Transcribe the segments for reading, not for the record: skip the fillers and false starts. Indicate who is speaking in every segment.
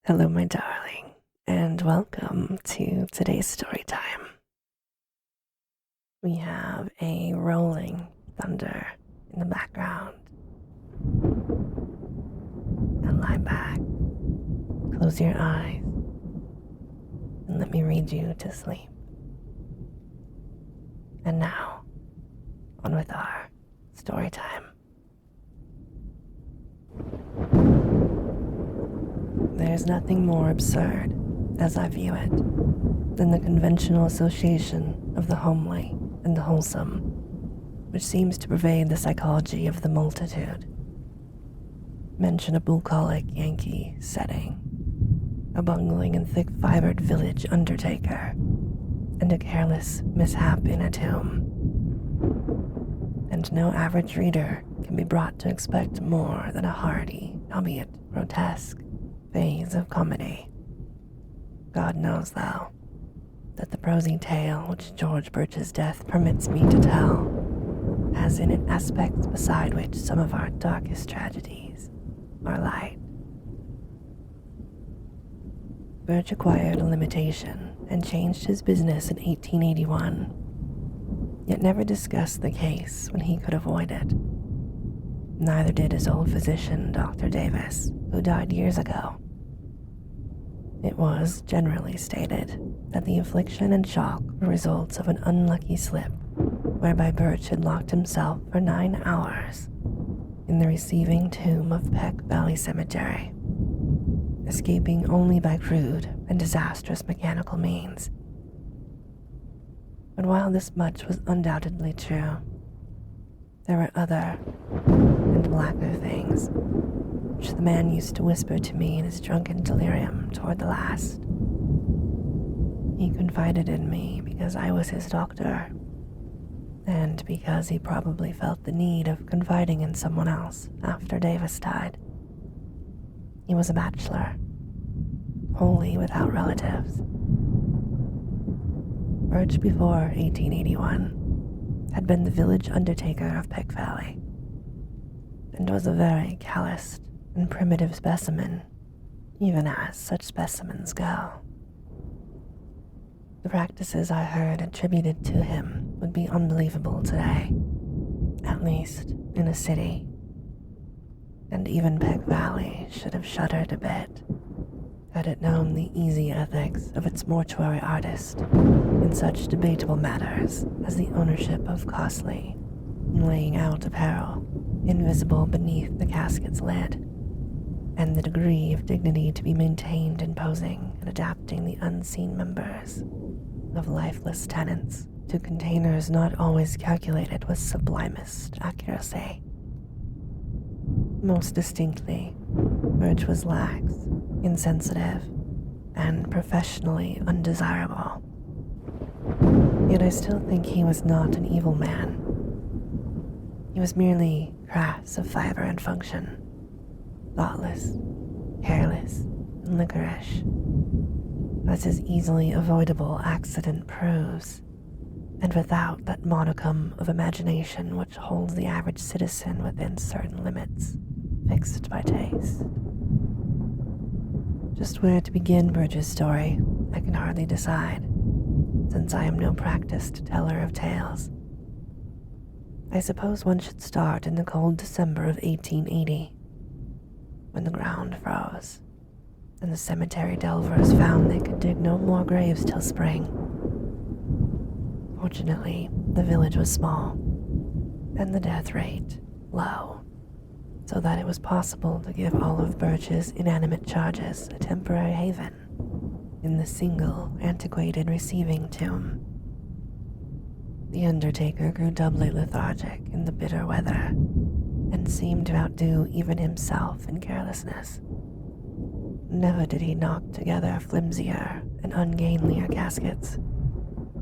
Speaker 1: Hello, my darling, and welcome to today's story time. We have a rolling thunder in the background. Now lie back, close your eyes, and let me read you to sleep. And now, on with our story time. There's nothing more absurd, as I view it, than the conventional association of the homely and the wholesome, which seems to pervade the psychology of the multitude. Mention a bucolic Yankee setting, a bungling and thick-fibered village undertaker, and a careless mishap in a tomb. And no average reader can be brought to expect more than a hearty, albeit grotesque, phase of comedy. God knows, though, that the prosy tale which George Birch's death permits me to tell has in it aspects beside which some of our darkest tragedies are light. Birch acquired a limitation and changed his business in 1881, yet never discussed the case when he could avoid it. Neither did his old physician, Dr. Davis, who died years ago. It was generally stated that the affliction and shock were results of an unlucky slip, whereby Birch had locked himself for 9 hours in the receiving tomb of Peck Valley Cemetery, escaping only by crude and disastrous mechanical means. But while this much was undoubtedly true, there were other and blacker things which the man used to whisper to me in his drunken delirium toward the last. He confided in me because I was his doctor, and because he probably felt the need of confiding in someone else after Davis died. He was a bachelor, wholly without relatives. Birch, before 1881, had been the village undertaker of Peck Valley, and was a very calloused and primitive specimen, even as such specimens go. The practices I heard attributed to him would be unbelievable today, at least in a city, and even Peck Valley should have shuddered a bit had it known the easy ethics of its mortuary artist in such debatable matters as the ownership of costly and laying out apparel invisible beneath the casket's lid, and the degree of dignity to be maintained in posing and adapting the unseen members of lifeless tenants to containers not always calculated with sublimest accuracy. Most distinctly, Birch was lax, insensitive, and professionally undesirable. Yet I still think he was not an evil man. He was merely crass of fiber and function, thoughtless, careless, and liquorish, as his easily avoidable accident proves, and without that modicum of imagination which holds the average citizen within certain limits fixed by taste. Just where to begin Birch's story, I can hardly decide, since I am no practiced teller of tales. I suppose one should start in the cold December of 1880, when the ground froze, and the cemetery delvers found they could dig no more graves till spring. Fortunately, the village was small, and the death rate low, so that it was possible to give all of Birch's inanimate charges a temporary haven in the single, antiquated receiving tomb. The undertaker grew doubly lethargic in the bitter weather, and seemed to outdo even himself in carelessness. Never did he knock together flimsier and ungainlier caskets,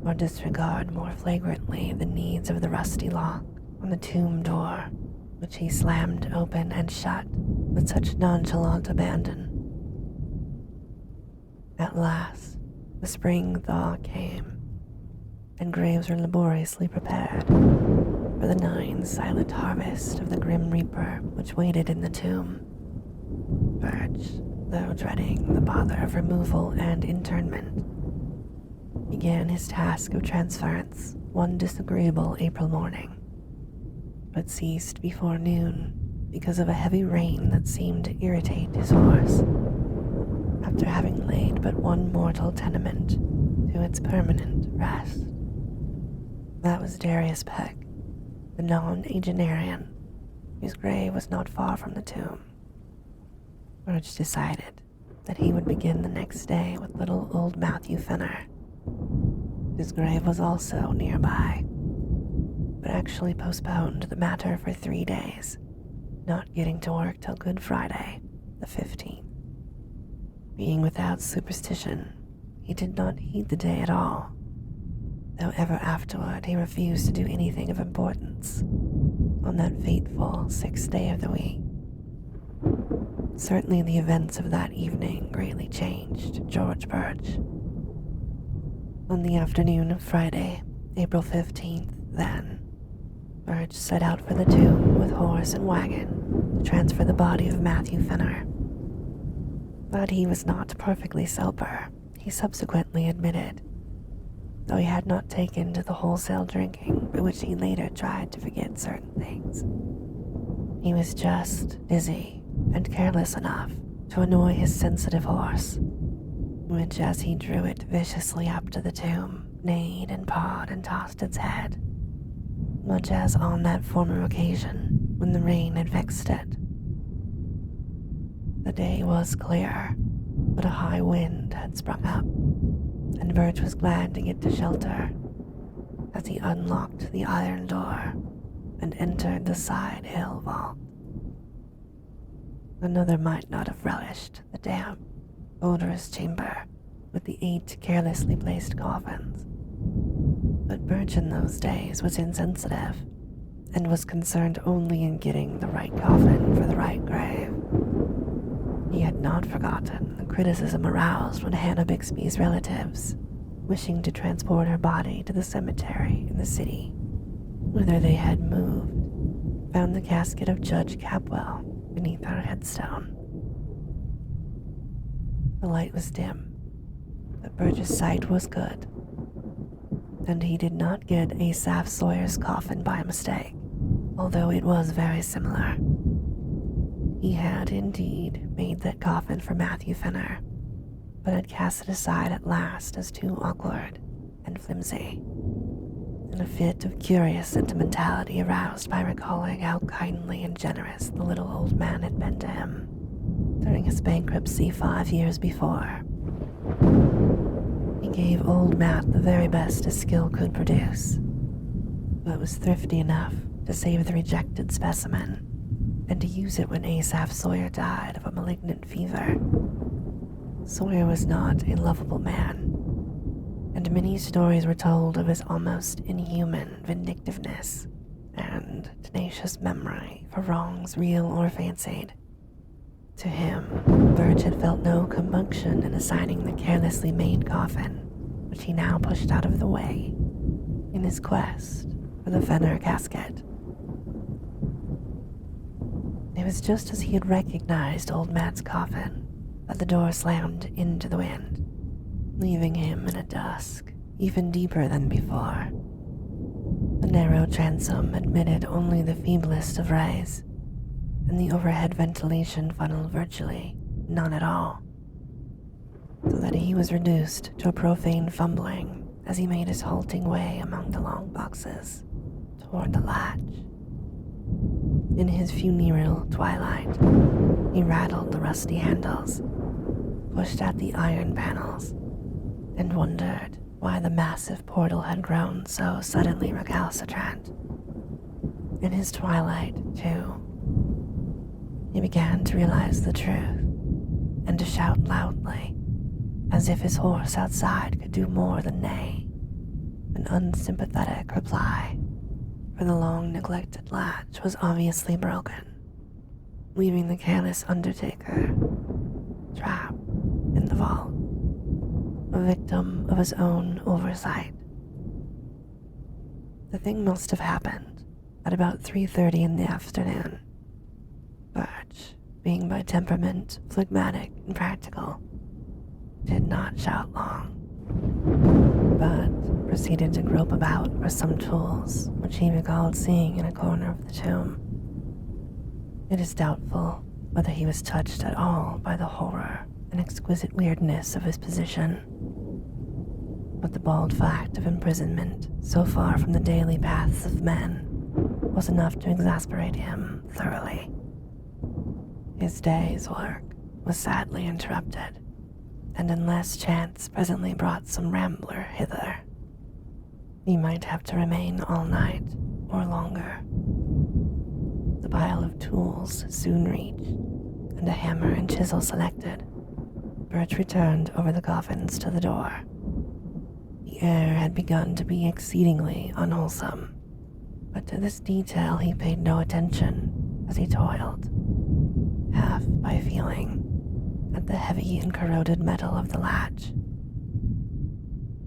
Speaker 1: or disregard more flagrantly the needs of the rusty lock on the tomb door, which he slammed open and shut with such nonchalant abandon. At last, the spring thaw came, and graves were laboriously prepared for the 9 silent harvest of the grim reaper which waited in the tomb. Birch though dreading the bother of removal and internment, began his task of transference one disagreeable April morning, but ceased before noon because of a heavy rain that seemed to irritate his horse, after having laid but one mortal tenement to its permanent rest. That was Darius Peck, the non-agenarian, whose grave was not far from the tomb. Birch decided that he would begin the next day with little old Matthew Fenner. His grave was also nearby, but actually postponed the matter for 3 days, not getting to work till Good Friday, the 15th. Being without superstition, he did not heed the day at all, though ever afterward he refused to do anything of importance on that fateful 6th day of the week. Certainly the events of that evening greatly changed George Birch. On the afternoon of Friday, April 15th, then, Birch set out for the tomb with horse and wagon to transfer the body of Matthew Fenner. But he was not perfectly sober, he subsequently admitted, though he had not taken to the wholesale drinking by which he later tried to forget certain things. He was just dizzy and careless enough to annoy his sensitive horse, which, as he drew it viciously up to the tomb, neighed and pawed and tossed its head, much as on that former occasion when the rain had vexed it. The day was clear, but a high wind had sprung up, and Birch was glad to get to shelter as he unlocked the iron door and entered the side hill vault. Another might not have relished the damp, odorous chamber with the 8 carelessly placed coffins, but Birch in those days was insensitive and was concerned only in getting the right coffin for the right grave. He had not forgotten the criticism aroused when Hannah Bixby's relatives, wishing to transport her body to the cemetery in the city, whither they had moved, found the casket of Judge Capwell beneath her headstone. The light was dim, but Birch's sight was good, and he did not get Asaph Sawyer's coffin by mistake, although it was very similar. He had indeed made that coffin for Matthew Fenner, but had cast it aside at last as too awkward and flimsy, in a fit of curious sentimentality aroused by recalling how kindly and generous the little old man had been to him during his bankruptcy 5 years before. He gave old Matt the very best his skill could produce, but was thrifty enough to save the rejected specimen and to use it when Asaph Sawyer died of a malignant fever. Sawyer was not a lovable man, and many stories were told of his almost inhuman vindictiveness and tenacious memory for wrongs real or fancied. To him, Birch had felt no compunction in assigning the carelessly made coffin, which he now pushed out of the way, in his quest for the Fenner casket. It was just as he had recognized old Matt's coffin that the door slammed into the wind, leaving him in a dusk even deeper than before. The narrow transom admitted only the feeblest of rays, and the overhead ventilation funnel virtually none at all, so that he was reduced to a profane fumbling as he made his halting way among the long boxes toward the latch. In his funereal twilight, he rattled the rusty handles, pushed at the iron panels, and wondered why the massive portal had grown so suddenly recalcitrant. In his twilight, too, he began to realize the truth and to shout loudly, as if his horse outside could do more than neigh, an unsympathetic reply, for the long-neglected latch was obviously broken, leaving the careless undertaker trapped in the vault, a victim of his own oversight. The thing must have happened at about 3:30 in the afternoon. Birch, being by temperament phlegmatic and practical, did not shout long, but proceeded to grope about for some tools which he recalled seeing in a corner of the tomb. It is doubtful whether he was touched at all by the horror and exquisite weirdness of his position, but the bald fact of imprisonment so far from the daily paths of men was enough to exasperate him thoroughly. His day's work was sadly interrupted, and unless chance presently brought some rambler hither, he might have to remain all night or longer. The pile of tools soon reached, and a hammer and chisel selected, Birch returned over the coffins to the door. The air had begun to be exceedingly unwholesome, but to this detail he paid no attention as he toiled, half by feeling, at the heavy and corroded metal of the latch.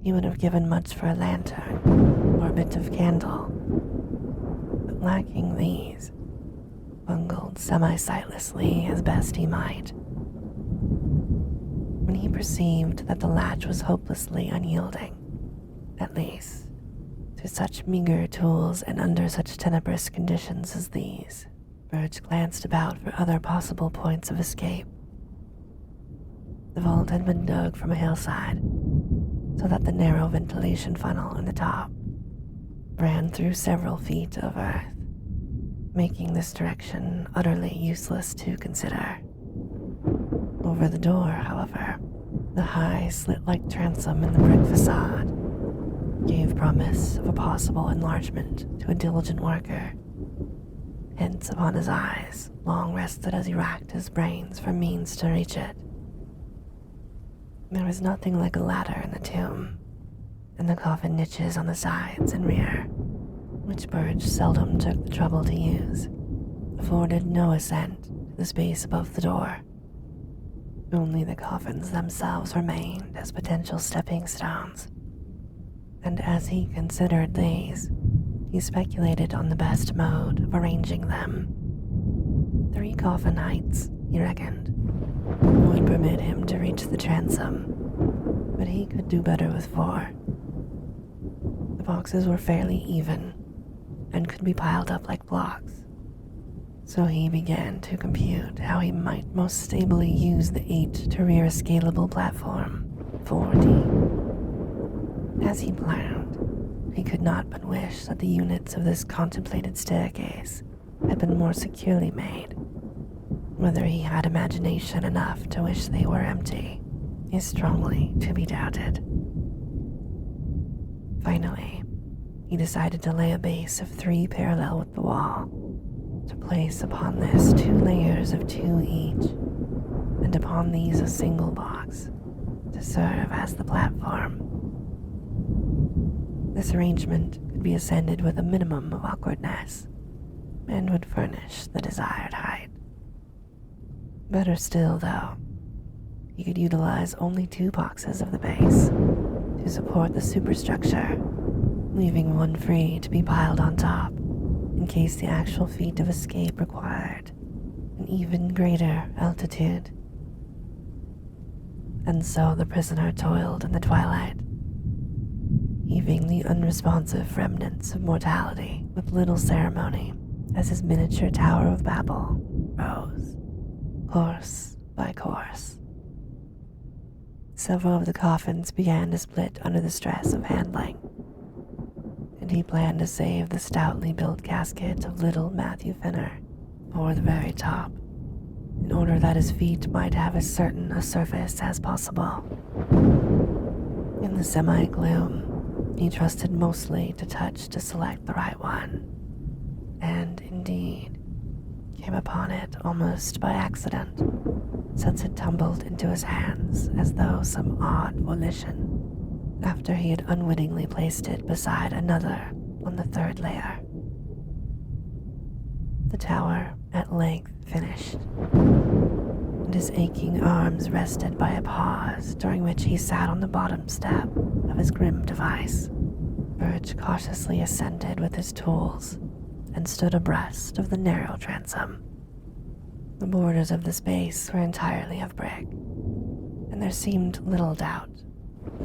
Speaker 1: He would have given much for a lantern or a bit of candle, but lacking these, bungled semi-sightlessly as best he might. When he perceived that the latch was hopelessly unyielding, at least to such meager tools and under such tenebrous conditions as these, Birch glanced about for other possible points of escape. The vault had been dug from a hillside, so that the narrow ventilation funnel in the top ran through several feet of earth, making this direction utterly useless to consider. Over the door, however, the high slit-like transom in the brick facade gave promise of a possible enlargement to a diligent worker. Hints upon his eyes long rested as he racked his brains for means to reach it. There was nothing like a ladder in the tomb, and the coffin niches on the sides and rear, which Birch seldom took the trouble to use, afforded no ascent to the space above the door. Only the coffins themselves remained as potential stepping stones, and as he considered these, he speculated on the best mode of arranging them. 3 coffin heights, he reckoned, would permit him to reach the transom, but he could do better with 4. The boxes were fairly even and could be piled up like blocks, so he began to compute how he might most stably use the 8 to rear a scalable platform, 4D. As he planned, he could not but wish that the units of this contemplated staircase had been more securely made. Whether he had imagination enough to wish they were empty is strongly to be doubted. Finally, he decided to lay a base of 3 parallel with the wall, to place upon this 2 layers of 2 each, and upon these a single box, to serve as the platform. This arrangement could be ascended with a minimum of awkwardness, and would furnish the desired height. Better still, though, he could utilize only 2 boxes of the base to support the superstructure, leaving one free to be piled on top in case the actual feat of escape required an even greater altitude. And so the prisoner toiled in the twilight, heaving the unresponsive remnants of mortality with little ceremony as his miniature Tower of Babel rose, course by course. Several of the coffins began to split under the stress of handling, and he planned to save the stoutly built casket of little Matthew Finner for the very top, in order that his feet might have as certain a surface as possible. In the semi-gloom, he trusted mostly to touch to select the right one, and indeed came upon it almost by accident, since it tumbled into his hands as though some odd volition, after he had unwittingly placed it beside another on the 3rd layer. The tower at length finished, and his aching arms rested by a pause during which he sat on the bottom step of his grim device. Birch cautiously ascended with his tools and stood abreast of the narrow transom. The borders of the space were entirely of brick, and there seemed little doubt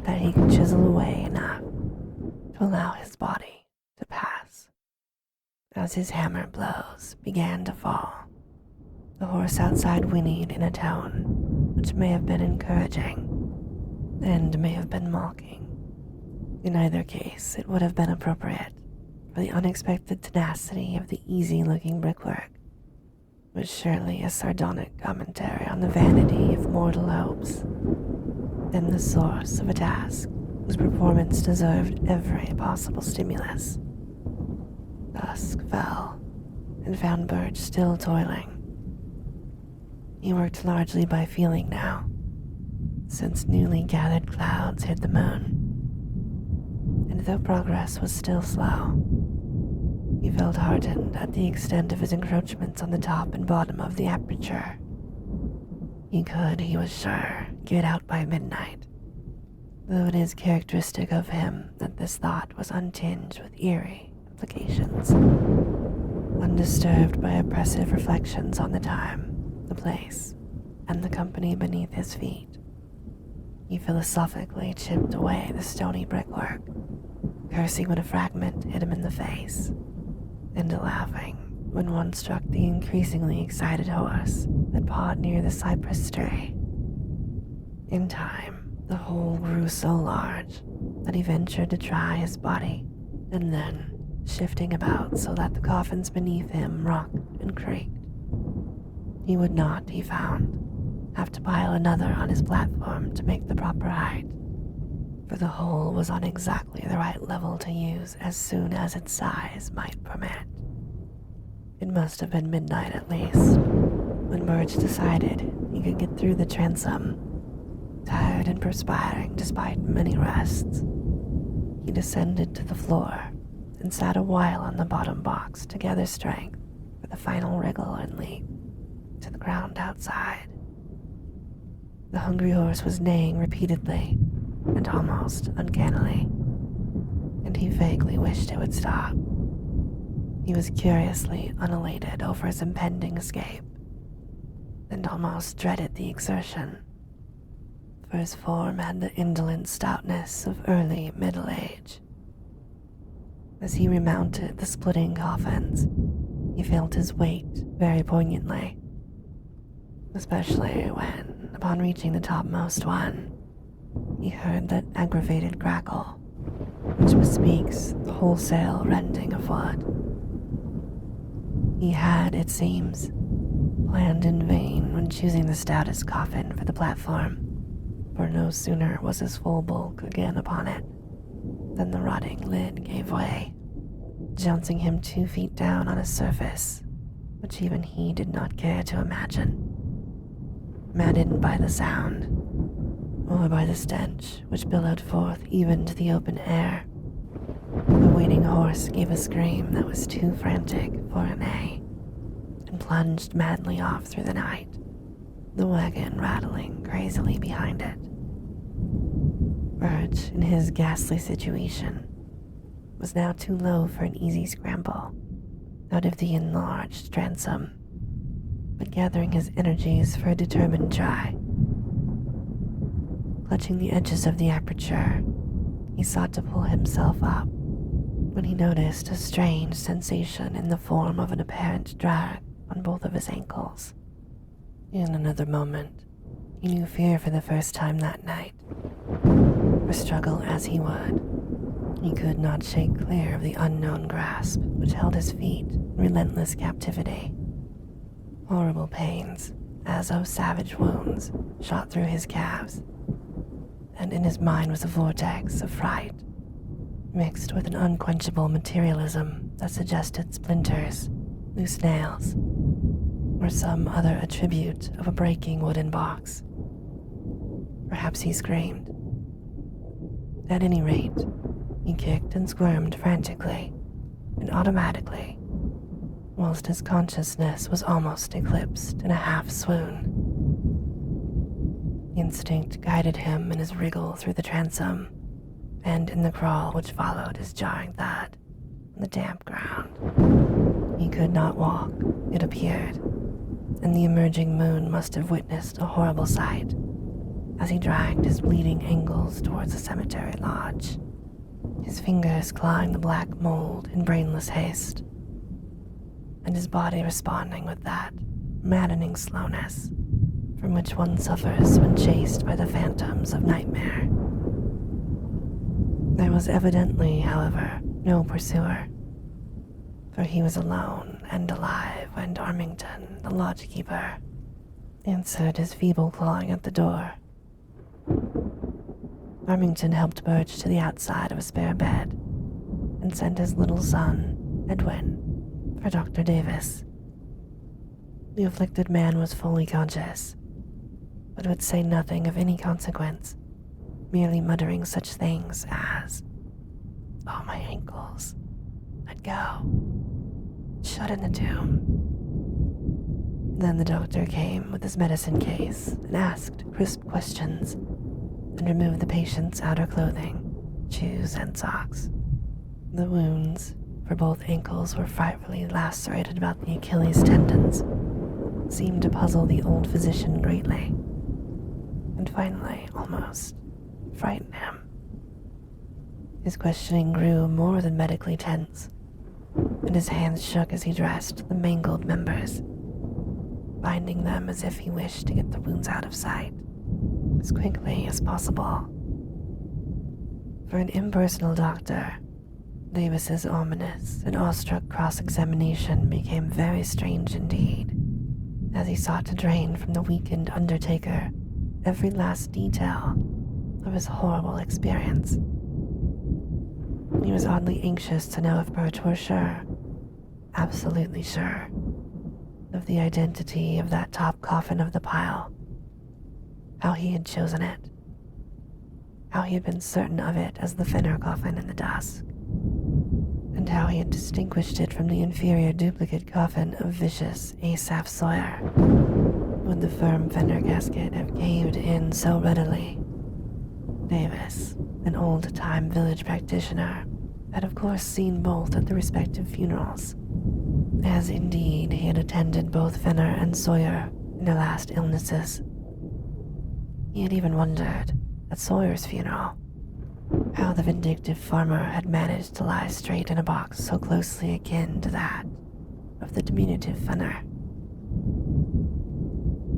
Speaker 1: that he could chisel away enough to allow his body to pass. As his hammer blows began to fall, the horse outside whinnied in a tone which may have been encouraging and may have been mocking. In either case, it would have been appropriate, for the unexpected tenacity of the easy-looking brickwork was surely a sardonic commentary on the vanity of mortal hopes, and the source of a task whose performance deserved every possible stimulus. Dusk fell, and found Birch still toiling. He worked largely by feeling now, since newly gathered clouds hid the moon. And though progress was still slow, he felt heartened at the extent of his encroachments on the top and bottom of the aperture. He could, he was sure, get out by midnight, though it is characteristic of him that this thought was untinged with eerie implications, undisturbed by oppressive reflections on the time, the place, and the company beneath his feet. He philosophically chipped away the stony brickwork, cursing when a fragment hit him in the face, and laughing when one struck the increasingly excited horse that pawed near the cypress tree. In time, the hole grew so large that he ventured to try his body, and then, shifting about so that the coffins beneath him rocked and creaked, he would not, he found, have to pile another on his platform to make the proper height, for the hole was on exactly the right level to use as soon as its size might permit. It must have been midnight at least, when Birch decided he could get through the transom. Tired and perspiring despite many rests, he descended to the floor and sat a while on the bottom box to gather strength for the final wriggle and leap to the ground outside. The hungry horse was neighing repeatedly and almost uncannily, and he vaguely wished it would stop. He was curiously unelated over his impending escape, and almost dreaded the exertion, for his form had the indolent stoutness of early middle age. As he remounted the splitting coffins, he felt his weight very poignantly, especially when, upon reaching the topmost one, he heard that aggravated crackle, which bespeaks the wholesale rending of wood. He had, it seems, planned in vain when choosing the stoutest coffin for the platform, for no sooner was his full bulk again upon it than the rotting lid gave way, jouncing him 2 feet down on a surface which even he did not care to imagine. Maddened by the sound, or by the stench which billowed forth even to the open air, the waiting horse gave a scream that was too frantic for a neigh, and plunged madly off through the night, the wagon rattling crazily behind it. Birch, in his ghastly situation, was now too low for an easy scramble out of the enlarged transom, but gathering his energies for a determined try. Clutching the edges of the aperture, he sought to pull himself up when he noticed a strange sensation in the form of an apparent drag on both of his ankles. In another moment, he knew fear for the first time that night. For struggle as he would, he could not shake clear of the unknown grasp which held his feet in relentless captivity. Horrible pains, as of savage wounds, shot through his calves, and in his mind was a vortex of fright, mixed with an unquenchable materialism that suggested splinters, loose nails, or some other attribute of a breaking wooden box. Perhaps he screamed. At any rate, he kicked and squirmed frantically and automatically, whilst his consciousness was almost eclipsed in a half-swoon. Instinct guided him in his wriggle through the transom, and in the crawl which followed his jarring thud on the damp ground. He could not walk, it appeared, and the emerging moon must have witnessed a horrible sight as he dragged his bleeding ankles towards the cemetery lodge, his fingers clawing the black mold in brainless haste, and his body responding with that maddening slowness from which one suffers when chased by the phantoms of nightmare. There was evidently, however, no pursuer, for he was alone and alive when Armington, the lodgekeeper, answered his feeble clawing at the door. Armington helped Birch to the outside of a spare bed and sent his little son, Edwin, for Dr. Davis. The afflicted man was fully conscious, but would say nothing of any consequence, merely muttering such things as, "Oh, my ankles, let go, shut in the tomb." Then the doctor came with his medicine case and asked crisp questions and removed the patient's outer clothing, shoes, and socks. The wounds for both ankles were frightfully lacerated about the Achilles tendons, seemed to puzzle the old physician greatly, and finally almost frighten him. His questioning grew more than medically tense, and his hands shook as he dressed the mangled members, binding them as if he wished to get the wounds out of sight as quickly as possible. For an impersonal doctor, Davis's ominous and awestruck cross-examination became very strange indeed, as he sought to drain from the weakened undertaker every last detail of his horrible experience. He was oddly anxious to know if Birch were sure, absolutely sure, of the identity of that top coffin of the pile, how he had chosen it, how he had been certain of it as the Fenner coffin in the dusk, and how he had distinguished it from the inferior duplicate coffin of vicious Asaph Sawyer. Would the firm Fenner casket have caved in so readily? Davis, an old-time village practitioner, had of course seen both at the respective funerals, as indeed he had attended both Fenner and Sawyer in their last illnesses. He had even wondered, at Sawyer's funeral, how the vindictive farmer had managed to lie straight in a box so closely akin to that of the diminutive Fenner.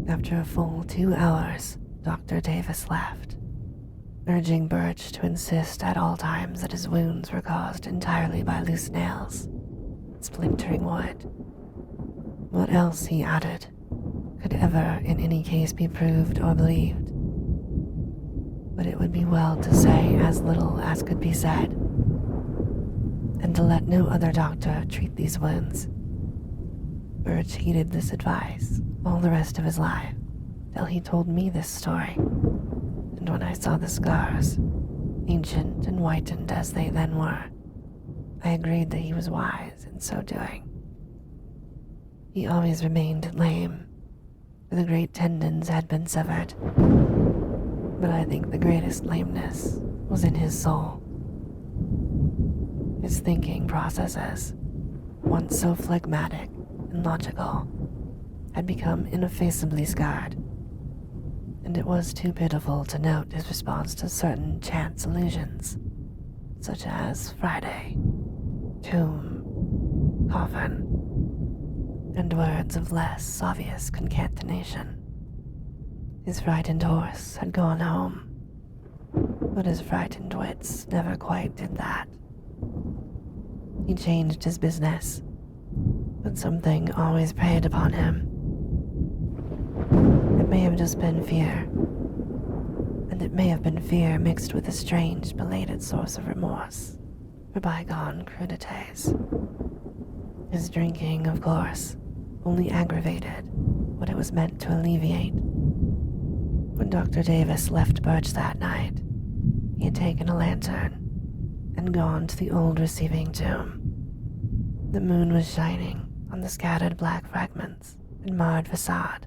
Speaker 1: After a full 2 hours, Dr. Davis left, urging Birch to insist at all times that his wounds were caused entirely by loose nails, splintering wood. What else, he added, could ever in any case be proved or believed? But it would be well to say as little as could be said, and to let no other doctor treat these wounds. Birch heeded this advice all the rest of his life, till he told me this story, and when I saw the scars, ancient and whitened as they then were, I agreed that he was wise in so doing. He always remained lame, for the great tendons had been severed, but I think the greatest lameness was in his soul. His thinking processes, once so phlegmatic and logical, had become ineffaceably scarred, and it was too pitiful to note his response to certain chance allusions, such as Friday, tomb, coffin, and words of less obvious concatenation. His frightened horse had gone home, but his frightened wits never quite did that. He changed his business, but something always preyed upon him. It may have just been fear, and it may have been fear mixed with a strange, belated source of remorse for bygone crudités. His drinking, of course, only aggravated what it was meant to alleviate. When Dr. Davis left Birch that night, he had taken a lantern and gone to the old receiving tomb. The moon was shining on the scattered black fragments and marred facade,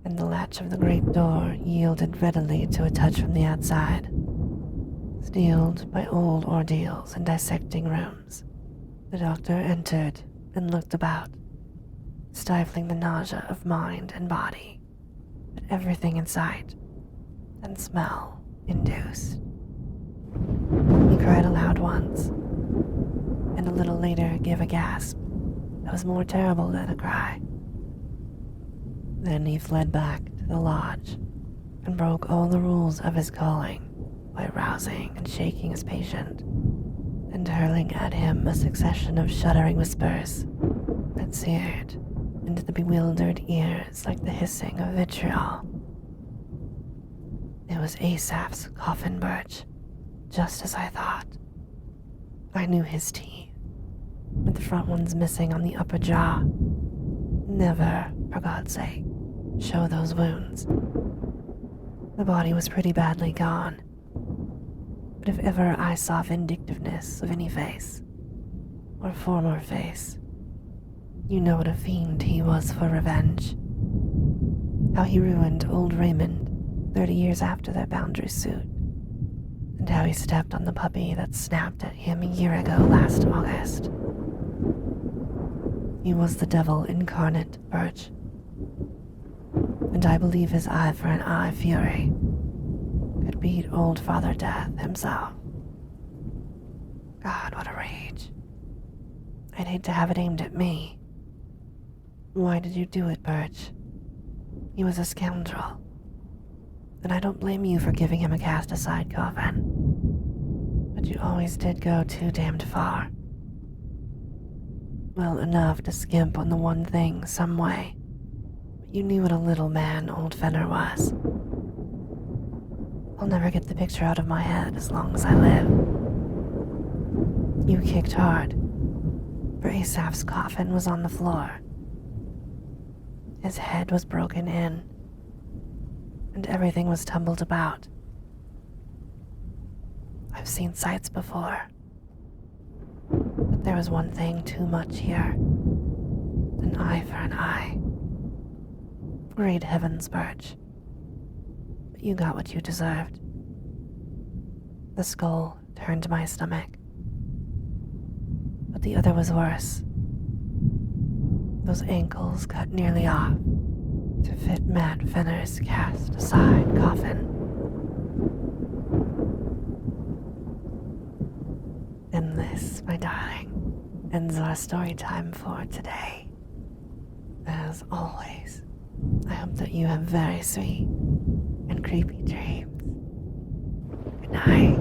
Speaker 1: and the latch of the great door yielded readily to a touch from the outside. Steeled by old ordeals and dissecting rooms, the doctor entered and looked about, stifling the nausea of mind and body that everything in sight and smell induced. He cried aloud once, and a little later gave a gasp that was more terrible than a cry. Then he fled back to the lodge and broke all the rules of his calling by rousing and shaking his patient and hurling at him a succession of shuddering whispers that seared into the bewildered ears like the hissing of vitriol. It was Asaph's coffin, Birch, just as I thought. I knew his teeth, with the front ones missing on the upper jaw. Never, for God's sake, show those wounds. The body was pretty badly gone, but if ever I saw vindictiveness of any face, or form or face, you know what a fiend he was for revenge. How he ruined old Raymond 30 years after their boundary suit, and how he stepped on the puppy that snapped at him a year ago last August. He was the devil incarnate, Birch, and I believe his eye for an eye fury could beat old Father Death himself. God, what a rage. I'd hate to have it aimed at me. Why did you do it, Birch? He was a scoundrel, and I don't blame you for giving him a cast-aside coffin. But you always did go too damned far. Well enough to skimp on the one thing some way, but you knew what a little man old Fenner was. I'll never get the picture out of my head as long as I live. You kicked hard, for Asaph's coffin was on the floor. His head was broken in, and everything was tumbled about. I've seen sights before, but there was one thing too much here. An eye for an eye. Great heavens, Birch. But you got what you deserved. The skull turned my stomach, but the other was worse. Those ankles cut nearly off to fit Matt Fenner's cast-aside coffin. And this, my darling, ends our story time for today. As always, I hope that you have very sweet and creepy dreams. Good night.